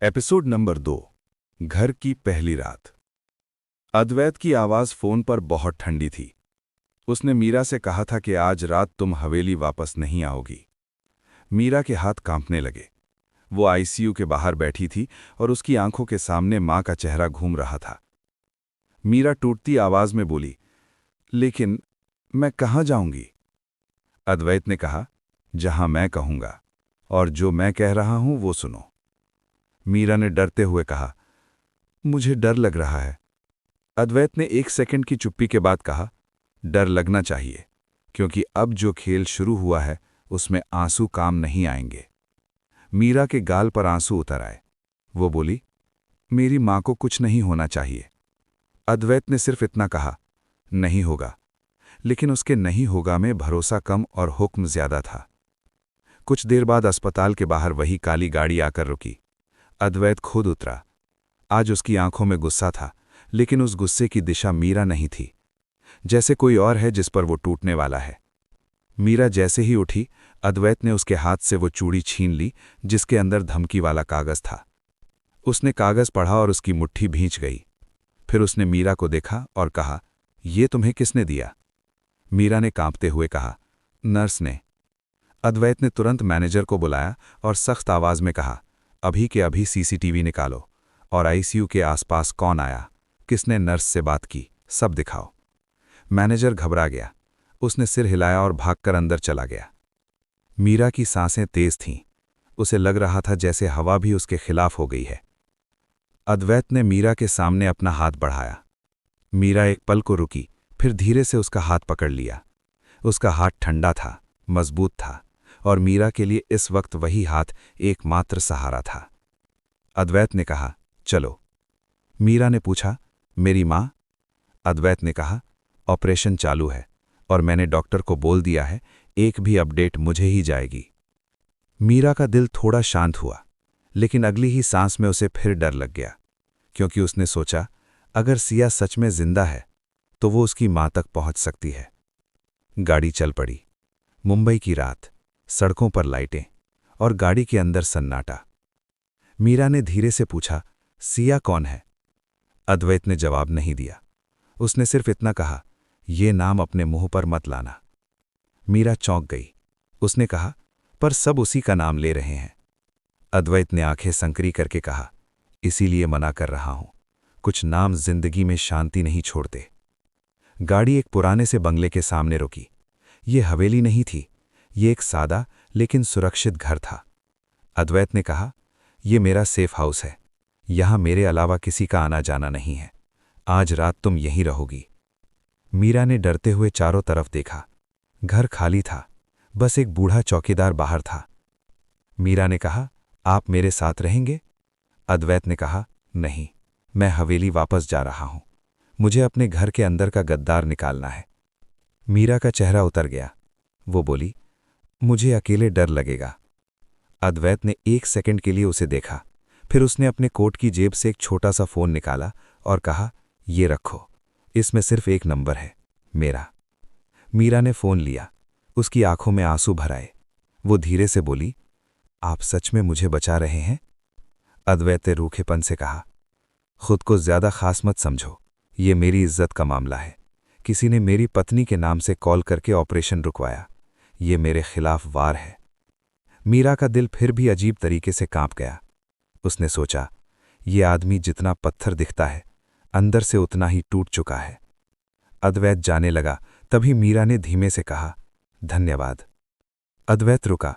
Episode number 2। घर की पहली रात। अद्वैत की आवाज़ फ़ोन पर बहुत ठंडी थी। उसने मीरा से कहा था कि आज रात तुम हवेली वापस नहीं आओगी। मीरा के हाथ कांपने लगे। वो आईसीयू के बाहर बैठी थी और उसकी आंखों के सामने मां का चेहरा घूम रहा था। मीरा टूटती आवाज़ में बोली, लेकिन मैं कहाँ जाऊंगी? अद्वैत ने कहा, जहां मैं कहूंगा, और जो मैं कह रहा हूं वो सुनो। मीरा ने डरते हुए कहा, मुझे डर लग रहा है। अद्वैत ने 1 सेकंड की चुप्पी के बाद कहा, डर लगना चाहिए, क्योंकि अब जो खेल शुरू हुआ है उसमें आंसू काम नहीं आएंगे। मीरा के गाल पर आंसू उतर आए। वो बोली, मेरी मां को कुछ नहीं होना चाहिए। अद्वैत ने सिर्फ इतना कहा, नहीं होगा। लेकिन उसके नहीं होगा में भरोसा कम और हुक्म ज्यादा था। कुछ देर बाद अस्पताल के बाहर वही काली गाड़ी आकर रुकी। अद्वैत खुद उतरा। आज उसकी आंखों में गुस्सा था, लेकिन उस गुस्से की दिशा मीरा नहीं थी। जैसे कोई और है जिस पर वो टूटने वाला है। मीरा जैसे ही उठी, अद्वैत ने उसके हाथ से वो चूड़ी छीन ली जिसके अंदर धमकी वाला कागज था। उसने कागज पढ़ा और उसकी मुट्ठी भींच गई। फिर उसने मीरा को देखा और कहा, ये तुम्हें किसने दिया? मीरा ने कांपते हुए कहा, नर्स ने। अद्वैत ने तुरंत मैनेजर को बुलाया और सख्त आवाज में कहा, अभी के अभी सीसीटीवी निकालो और आईसीयू के आसपास कौन आया, किसने नर्स से बात की, सब दिखाओ। मैनेजर घबरा गया। उसने सिर हिलाया और भागकर अंदर चला गया। मीरा की सांसें तेज थीं। उसे लग रहा था जैसे हवा भी उसके खिलाफ हो गई है। अद्वैत ने मीरा के सामने अपना हाथ बढ़ाया। मीरा एक पल को रुकी, फिर धीरे से उसका हाथ पकड़ लिया। उसका हाथ ठंडा था, मजबूत था, और मीरा के लिए इस वक्त वही हाथ एकमात्र सहारा था। अद्वैत ने कहा, चलो। मीरा ने पूछा, मेरी मां? अद्वैत ने कहा, ऑपरेशन चालू है और मैंने डॉक्टर को बोल दिया है, एक भी अपडेट मुझे ही जाएगी। मीरा का दिल थोड़ा शांत हुआ, लेकिन अगली ही सांस में उसे फिर डर लग गया, क्योंकि उसने सोचा, अगर सिया सच में जिंदा है तो वो उसकी मां तक पहुंच सकती है। गाड़ी चल पड़ी। मुंबई की रात, सड़कों पर लाइटें और गाड़ी के अंदर सन्नाटा। मीरा ने धीरे से पूछा, सिया कौन है? अद्वैत ने जवाब नहीं दिया। उसने सिर्फ इतना कहा, ये नाम अपने मुंह पर मत लाना। मीरा चौंक गई। उसने कहा, पर सब उसी का नाम ले रहे हैं। अद्वैत ने आंखें संकरी करके कहा, इसीलिए मना कर रहा हूं। कुछ नाम जिंदगी में शांति नहीं छोड़ते। गाड़ी एक पुराने से बंगले के सामने रुकी। ये हवेली नहीं थी, ये एक सादा लेकिन सुरक्षित घर था। अद्वैत ने कहा, ये मेरा सेफ हाउस है। यहां मेरे अलावा किसी का आना जाना नहीं है। आज रात तुम यहीं रहोगी। मीरा ने डरते हुए चारों तरफ देखा। घर खाली था, बस एक बूढ़ा चौकीदार बाहर था। मीरा ने कहा, आप मेरे साथ रहेंगे? अद्वैत ने कहा, नहीं, मैं हवेली वापस जा रहा हूं। मुझे अपने घर के अंदर का गद्दार निकालना है। मीरा का चेहरा उतर गया। वो बोली, मुझे अकेले डर लगेगा। अद्वैत ने 1 सेकंड के लिए उसे देखा। फिर उसने अपने कोट की जेब से एक छोटा सा फोन निकाला और कहा, ये रखो, इसमें सिर्फ एक नंबर है, मेरा। मीरा ने फोन लिया। उसकी आंखों में आंसू भर आए। वो धीरे से बोली, आप सच में मुझे बचा रहे हैं? अद्वैत ने रूखेपन से कहा, खुद को ज्यादा खास मत समझो, ये मेरी इज्जत का मामला है। किसी ने मेरी पत्नी के नाम से कॉल करके ऑपरेशन रुकवाया। ये मेरे खिलाफ वार है। मीरा का दिल फिर भी अजीब तरीके से कांप गया। उसने सोचा, ये आदमी जितना पत्थर दिखता है, अंदर से उतना ही टूट चुका है। अद्वैत जाने लगा, तभी मीरा ने धीमे से कहा, धन्यवाद। अद्वैत रुका,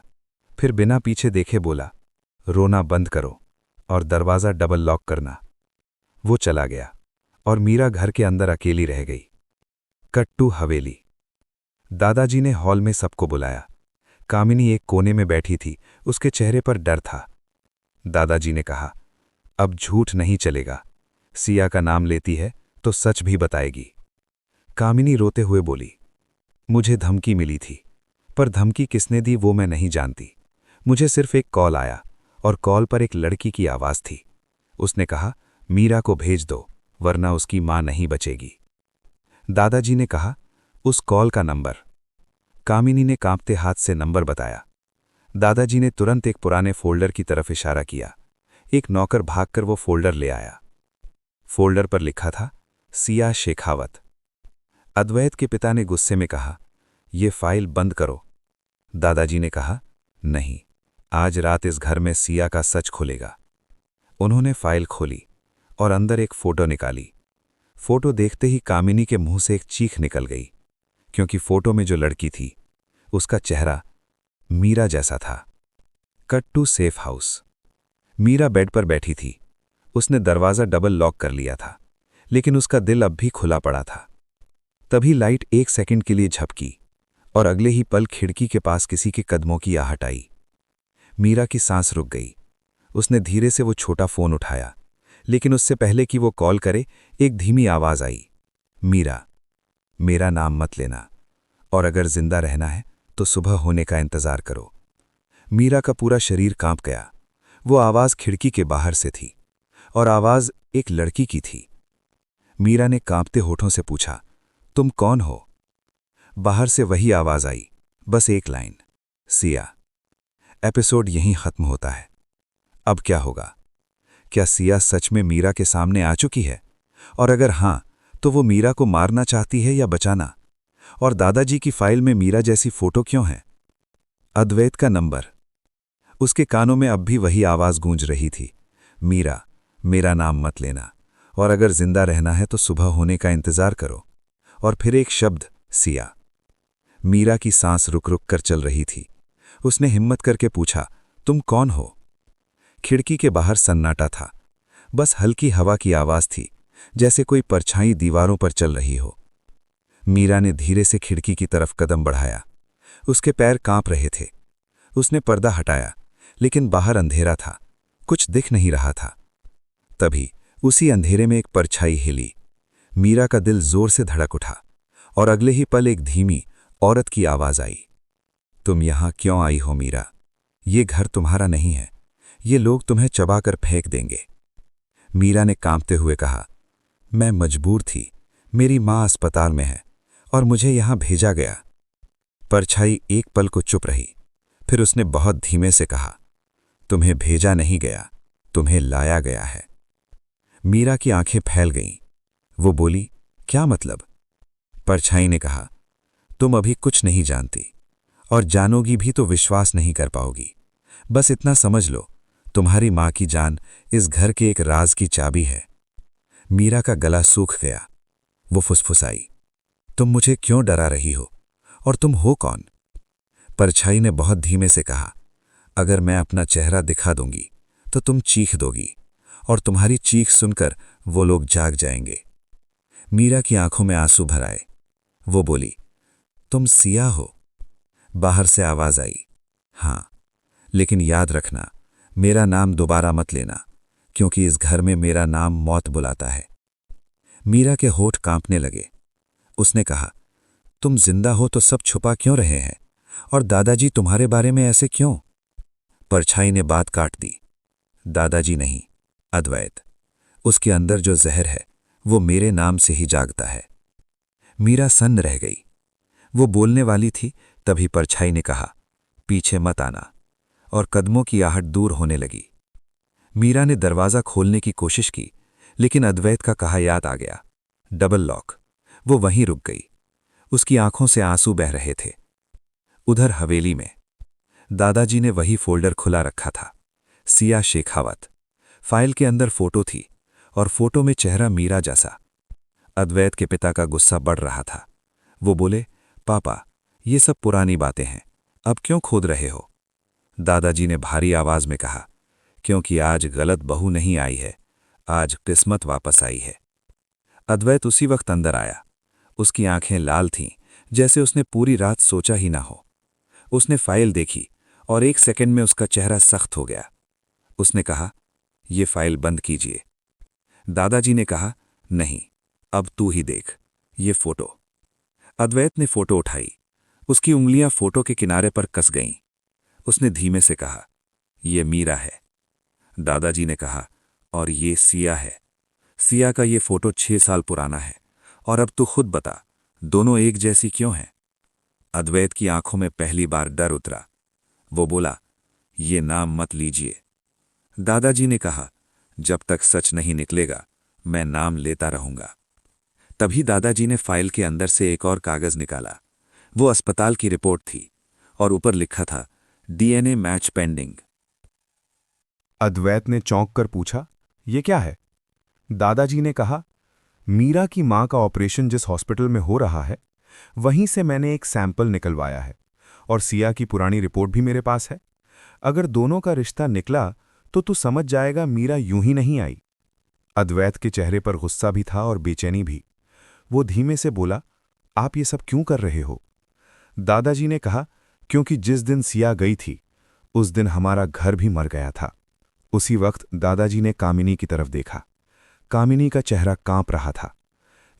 फिर बिना पीछे देखे बोला, रोना बंद करो और दरवाज़ा डबल लॉक करना। वो चला गया और मीरा घर के अंदर अकेली रह गई। कट टू हवेली। दादाजी ने हॉल में सबको बुलाया। कामिनी एक कोने में बैठी थी, उसके चेहरे पर डर था। दादाजी ने कहा, अब झूठ नहीं चलेगा। सिया का नाम लेती है तो सच भी बताएगी। कामिनी रोते हुए बोली, मुझे धमकी मिली थी, पर धमकी किसने दी वो मैं नहीं जानती। मुझे सिर्फ एक कॉल आया और कॉल पर एक लड़की की आवाज़ थी। उसने कहा, मीरा को भेज दो, वरना उसकी मां नहीं बचेगी। दादाजी ने कहा, उस कॉल का नंबर। कामिनी ने कांपते हाथ से नंबर बताया। दादाजी ने तुरंत एक पुराने फोल्डर की तरफ इशारा किया। एक नौकर भागकर वो फोल्डर ले आया। फोल्डर पर लिखा था सिया शेखावत। अद्वैत के पिता ने गुस्से में कहा, "ये फाइल बंद करो।" दादाजी ने कहा, "नहीं, आज रात इस घर में सिया का सच खुलेगा।" उन्होंने फाइल खोली और अंदर एक फोटो निकाली। फोटो देखते ही कामिनी के मुंह से एक चीख निकल गई, क्योंकि फोटो में जो लड़की थी उसका चेहरा मीरा जैसा था। Cut to safe house. Meera bed पर बैठी थी। उसने दरवाज़ा डबल लॉक कर लिया था, लेकिन उसका दिल अब भी खुला पड़ा था। तभी लाइट एक सेकंड के लिए झपकी और अगले ही पल खिड़की के पास किसी के कदमों की आहट आई। मीरा की सांस रुक गई। उसने धीरे से वो छोटा फोन उठाया, लेकिन उससे पहले कि वो कॉल करे, एक धीमी आवाज आई, "मीरा, मेरा नाम मत लेना, और अगर जिंदा रहना है तो सुबह होने का इंतजार करो।" मीरा का पूरा शरीर कांप गया। वो आवाज खिड़की के बाहर से थी, और आवाज एक लड़की की थी। मीरा ने कांपते होठों से पूछा, "तुम कौन हो?" बाहर से वही आवाज आई, बस एक लाइन, "सिया।" एपिसोड यहीं खत्म होता है। अब क्या होगा? क्या सिया सच में मीरा के सामने आ चुकी है? और अगर हां, तो वो मीरा को मारना चाहती है या बचाना? और दादाजी की फाइल में मीरा जैसी फोटो क्यों है? अद्वैत का नंबर। उसके कानों में अब भी वही आवाज गूंज रही थी, "मीरा, मेरा नाम मत लेना, और अगर जिंदा रहना है तो सुबह होने का इंतजार करो।" और फिर एक शब्द, सिया। मीरा की सांस रुक रुक कर चल रही थी। उसने हिम्मत करके पूछा, "तुम कौन हो?" खिड़की के बाहर सन्नाटा था। बस हल्की हवा की आवाज थी, जैसे कोई परछाई दीवारों पर चल रही हो। मीरा ने धीरे से खिड़की की तरफ कदम बढ़ाया। उसके पैर कांप रहे थे। उसने पर्दा हटाया, लेकिन बाहर अंधेरा था, कुछ दिख नहीं रहा था। तभी उसी अंधेरे में एक परछाई हिली। मीरा का दिल जोर से धड़क उठा, और अगले ही पल एक धीमी औरत की आवाज आई, "तुम यहां क्यों आई हो मीरा? ये घर तुम्हारा नहीं है। ये लोग तुम्हें चबाकर फेंक देंगे।" मीरा ने कांपते हुए कहा, "मैं मजबूर थी। मेरी मां अस्पताल में है और मुझे यहां भेजा गया।" परछाई एक पल को चुप रही, फिर उसने बहुत धीमे से कहा, "तुम्हें भेजा नहीं गया, तुम्हें लाया गया है।" मीरा की आंखें फैल गईं। वो बोली, "क्या मतलब?" परछाई ने कहा, "तुम अभी कुछ नहीं जानती, और जानोगी भी तो विश्वास नहीं कर पाओगी। बस इतना समझ लो, तुम्हारी मां की जान इस घर के एक राज की चाबी है।" मीरा का गला सूख गया। वो फुसफुसाई, "तुम मुझे क्यों डरा रही हो? और तुम हो कौन?" परछाई ने बहुत धीमे से कहा, "अगर मैं अपना चेहरा दिखा दूंगी तो तुम चीख दोगी, और तुम्हारी चीख सुनकर वो लोग जाग जाएंगे।" मीरा की आंखों में आंसू भर आए। वो बोली, "तुम सिया हो?" बाहर से आवाज आई, "हाँ, लेकिन याद रखना, मेरा नाम दोबारा मत लेना, क्योंकि इस घर में मेरा नाम मौत बुलाता है।" मीरा के होठ कांपने लगे। उसने कहा, "तुम जिंदा हो तो सब छुपा क्यों रहे हैं? और दादाजी तुम्हारे बारे में ऐसे क्यों?" परछाई ने बात काट दी, "दादाजी नहीं, अद्वैत। उसके अंदर जो जहर है वो मेरे नाम से ही जागता है।" मीरा सन्न रह गई। वो बोलने वाली थी, तभी परछाई ने कहा, "पीछे मत आना," और कदमों की आहट दूर होने लगी। मीरा ने दरवाज़ा खोलने की कोशिश की, लेकिन अद्वैत का कहा याद आ गया, डबल लॉक। वो वहीं रुक गई। उसकी आंखों से आंसू बह रहे थे। उधर हवेली में दादाजी ने वही फोल्डर खुला रखा था, सिया शेखावत। फाइल के अंदर फोटो थी, और फोटो में चेहरा मीरा जैसा। अद्वैत के पिता का गुस्सा बढ़ रहा था। वो बोले, "पापा, ये सब पुरानी बातें हैं, अब क्यों खोद रहे हो?" दादाजी ने भारी आवाज में कहा, "क्योंकि आज गलत बहू नहीं आई है, आज किस्मत वापस आई है।" अद्वैत उसी वक्त अंदर आया। उसकी आंखें लाल थीं, जैसे उसने पूरी रात सोचा ही ना हो। उसने फाइल देखी, और एक सेकंड में उसका चेहरा सख्त हो गया। उसने कहा, "ये फाइल बंद कीजिए।" दादाजी ने कहा, "नहीं, अब तू ही देख, ये फोटो।" अद्वैत ने फोटो उठाई। उसकी उंगलियां फोटो के किनारे पर कस गईं। उसने धीमे से कहा, "ये मीरा है।" दादाजी ने कहा, "और ये सिया है। सिया का ये फोटो 6 साल पुराना है, और अब तू खुद बता, दोनों एक जैसी क्यों हैं?" अद्वैत की आंखों में पहली बार डर उतरा। वो बोला, "ये नाम मत लीजिए।" दादाजी ने कहा, जब तक सच नहीं निकलेगा मैं नाम लेता रहूंगा। तभी दादाजी ने फाइल के अंदर से एक और कागज निकाला। वो अस्पताल की रिपोर्ट थी और ऊपर लिखा था डीएनए मैच पेंडिंग। अद्वैत ने चौंक कर पूछा, ये क्या है? दादाजी ने कहा, मीरा की मां का ऑपरेशन जिस हॉस्पिटल में हो रहा है वहीं से मैंने एक सैंपल निकलवाया है और सिया की पुरानी रिपोर्ट भी मेरे पास है। अगर दोनों का रिश्ता निकला तो तू समझ जाएगा मीरा यूं ही नहीं आई। अद्वैत के चेहरे पर गुस्सा भी था और बेचैनी भी। वो धीमे से बोला, आप ये सब क्यों कर रहे हो? दादाजी ने कहा, क्योंकि जिस दिन सिया गई थी उस दिन हमारा घर भी मर गया था। उसी वक्त दादाजी ने कामिनी की तरफ देखा। कामिनी का चेहरा कांप रहा था।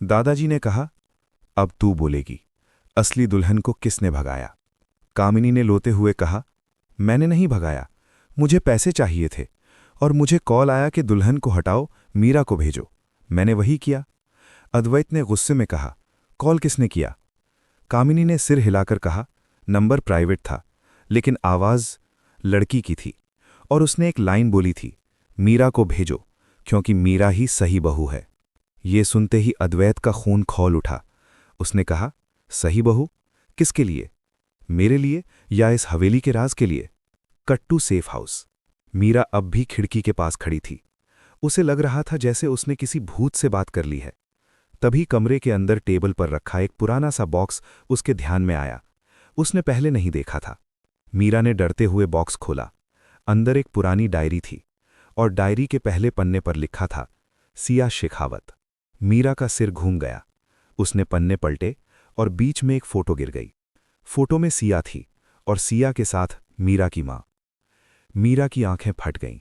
दादाजी ने कहा, अब तू बोलेगी, असली दुल्हन को किसने भगाया? कामिनी ने लोते हुए कहा, मैंने नहीं भगाया, मुझे पैसे चाहिए थे और मुझे कॉल आया कि दुल्हन को हटाओ, मीरा को भेजो। मैंने वही किया। अद्वैत ने गुस्से में कहा, कॉल किसने किया? कामिनी ने सिर हिलाकर कहा, नंबर प्राइवेट था लेकिन आवाज लड़की की थी और उसने एक लाइन बोली थी, मीरा को भेजो क्योंकि मीरा ही सही बहू है। ये सुनते ही अद्वैत का खून खौल उठा। उसने कहा, सही बहू? किसके लिए? मेरे लिए या इस हवेली के राज के लिए? कट्टू सेफ हाउस। मीरा अब भी खिड़की के पास खड़ी थी। उसे लग रहा था जैसे उसने किसी भूत से बात कर ली है। तभी कमरे के अंदर टेबल पर रखा एक पुराना सा बॉक्स उसके ध्यान में आया। उसने पहले नहीं देखा था। मीरा ने डरते हुए बॉक्स खोला। अंदर एक पुरानी डायरी थी और डायरी के पहले पन्ने पर लिखा था, सिया शेखावत। मीरा का सिर घूम गया। उसने पन्ने पलटे और बीच में एक फोटो गिर गई। फोटो में सिया थी और सिया के साथ मीरा की मां। मीरा की आंखें फट गईं।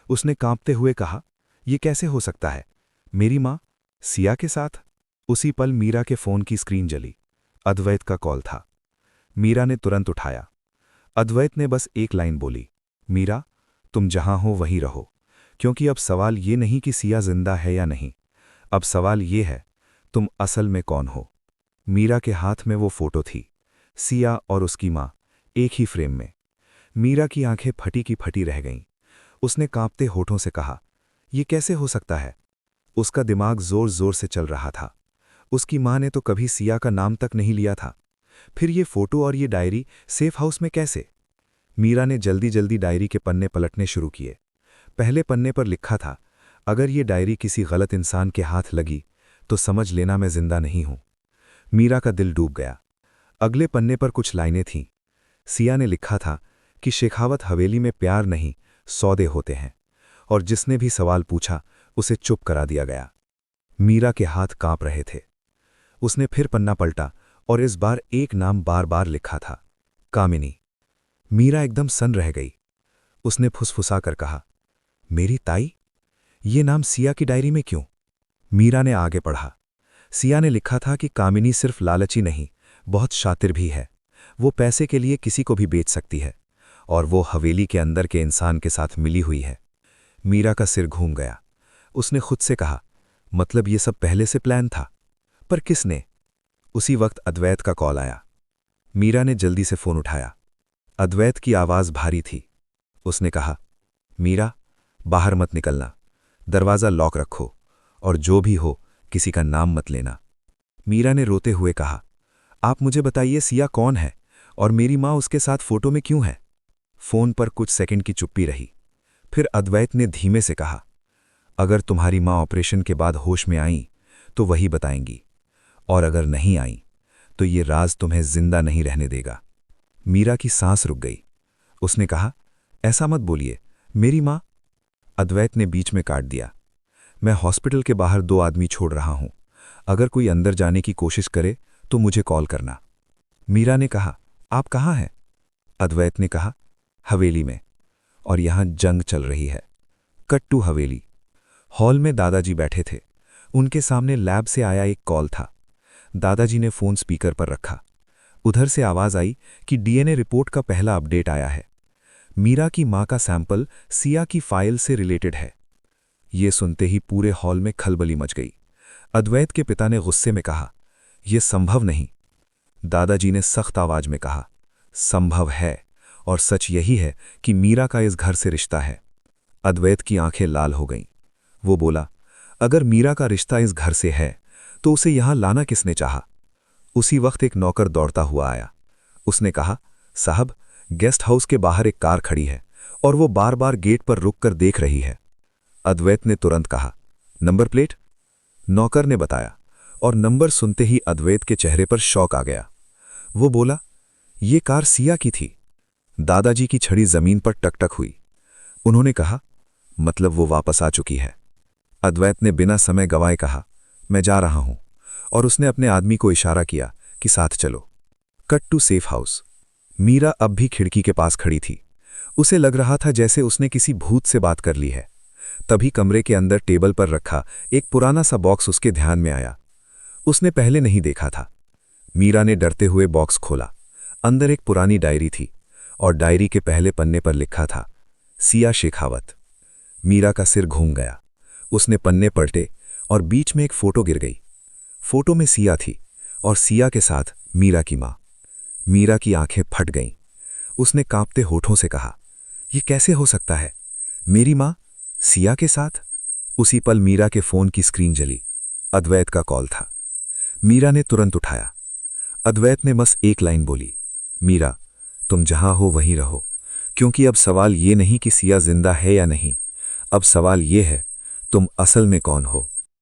उसने कांपते हुए कहा, यह कैसे हो सकता है? मेरी मां सिया के साथ? उसी पल मीरा के फोन की स्क्रीन जली। अद्वैत का कॉल था। मीरा ने तुरंत उठाया। अद्वैत ने बस एक लाइन बोली, मीरा, तुम जहां हो वहीं रहो, क्योंकि अब सवाल ये नहीं कि सिया जिंदा है या नहीं, अब सवाल ये है, तुम असल में कौन हो? मीरा के हाथ में वो फोटो थी, सिया और उसकी मां एक ही फ्रेम में। मीरा की आंखें फटी की फटी रह गईं। उसने कांपते होठों से कहा, ये कैसे हो सकता है? उसका दिमाग जोर जोर से चल रहा था। उसकी मां ने तो कभी सिया का नाम तक नहीं लिया था। फिर ये फोटो और ये डायरी सेफ हाउस में कैसे? मीरा ने जल्दी जल्दी डायरी के पन्ने पलटने शुरू किए। पहले पन्ने पर लिखा था, अगर ये डायरी किसी गलत इंसान के हाथ लगी तो समझ लेना मैं जिंदा नहीं हूं। मीरा का दिल डूब गया। अगले पन्ने पर कुछ लाइनें थीं। सिया ने लिखा था कि शेखावत हवेली में प्यार नहीं, सौदे होते हैं, और जिसने भी सवाल पूछा उसे चुप करा दिया गया। मीरा के हाथ कांप रहे थे। उसने फिर पन्ना पलटा और इस बार एक नाम बार बार लिखा था, कामिनी। मीरा एकदम सन्न रह गई। उसने फुसफुसाकर कहा, मेरी ताई? ये नाम सिया की डायरी में क्यों? मीरा ने आगे पढ़ा। सिया ने लिखा था कि कामिनी सिर्फ लालची नहीं, बहुत शातिर भी है। वो पैसे के लिए किसी को भी बेच सकती है और वो हवेली के अंदर के इंसान के साथ मिली हुई है। मीरा का सिर घूम गया। उसने खुद से कहा, मतलब ये सब पहले से प्लान था? पर किसने? उसी वक्त अद्वैत का कॉल आया। मीरा ने जल्दी से फोन उठाया। अद्वैत की आवाज भारी थी। उसने कहा, मीरा, बाहर मत निकलना, दरवाज़ा लॉक रखो और जो भी हो किसी का नाम मत लेना। मीरा ने रोते हुए कहा, आप मुझे बताइए सिया कौन है और मेरी मां उसके साथ फोटो में क्यों है? फोन पर कुछ सेकंड की चुप्पी रही। फिर अद्वैत ने धीमे से कहा, अगर तुम्हारी मां ऑपरेशन के बाद होश में आई तो वही बताएंगी, और अगर नहीं आई तो ये राज तुम्हें जिंदा नहीं रहने देगा। मीरा की सांस रुक गई। उसने कहा, ऐसा मत बोलिए, मेरी मां। अद्वैत ने बीच में काट दिया, मैं हॉस्पिटल के बाहर 2 आदमी छोड़ रहा हूं, अगर कोई अंदर जाने की कोशिश करे तो मुझे कॉल करना। मीरा ने कहा, आप कहाँ हैं? अद्वैत ने कहा, हवेली में, और यहां जंग चल रही है। कट्टू हवेली। हॉल में दादाजी बैठे थे। उनके सामने लैब से आया एक कॉल था। दादाजी ने फोन स्पीकर पर रखा। उधर से आवाज आई कि डीएनए रिपोर्ट का पहला अपडेट आया है। मीरा की मां का सैंपल सिया की फाइल से रिलेटेड है। ये सुनते ही पूरे हॉल में खलबली मच गई। अद्वैत के पिता ने गुस्से में कहा, यह संभव नहीं। दादाजी ने सख्त आवाज में कहा, संभव है, और सच यही है कि मीरा का इस घर से रिश्ता है। अद्वैत की आंखें लाल हो गईं। वो बोला, अगर मीरा का रिश्ता इस घर से है तो उसे यहां लाना किसने चाहा? उसी वक्त एक नौकर दौड़ता हुआ आया। उसने कहा, साहब, गेस्ट हाउस के बाहर एक कार खड़ी है और वो बार बार गेट पर रुककर देख रही है। अद्वैत ने तुरंत कहा, नंबर प्लेट? नौकर ने बताया, और नंबर सुनते ही अद्वैत के चेहरे पर शौक आ गया। वो बोला, ये कार सिया की थी। दादाजी की छड़ी जमीन पर टकटक हुई। उन्होंने कहा, मतलब वो वापस आ चुकी है? अद्वैत ने बिना समय गंवाए कहा, मैं जा रहा हूं, और उसने अपने आदमी को इशारा किया कि साथ चलो। Cut to safe house. Meera अब भी खिड़की के पास खड़ी थी। उसे लग रहा था जैसे उसने किसी भूत से बात कर ली है। तभी कमरे के अंदर टेबल पर रखा एक पुराना सा बॉक्स उसके ध्यान में आया। उसने पहले नहीं देखा था। मीरा ने डरते हुए बॉक्स खोला। अंदर एक पुरानी डायरी थी, और डायरी के पहले पन्ने पर लिखा था, सिया शेखावत। मीरा का सिर घूम गया। उसने पन्ने पलटे और बीच में एक फोटो गिर गई। फोटो में सिया थी, और सिया के साथ मीरा की मां। मीरा की आंखें फट गईं। उसने कांपते होठों से कहा, यह कैसे हो सकता है? मेरी मां सिया के साथ? उसी पल मीरा के फोन की स्क्रीन जली। अद्वैत का कॉल था। मीरा ने तुरंत उठाया। अद्वैत ने बस एक लाइन बोली, मीरा, तुम जहां हो वहीं रहो, क्योंकि अब सवाल ये नहीं कि सिया जिंदा है या नहीं। अब सवाल ये है, तुम असल में कौन हो?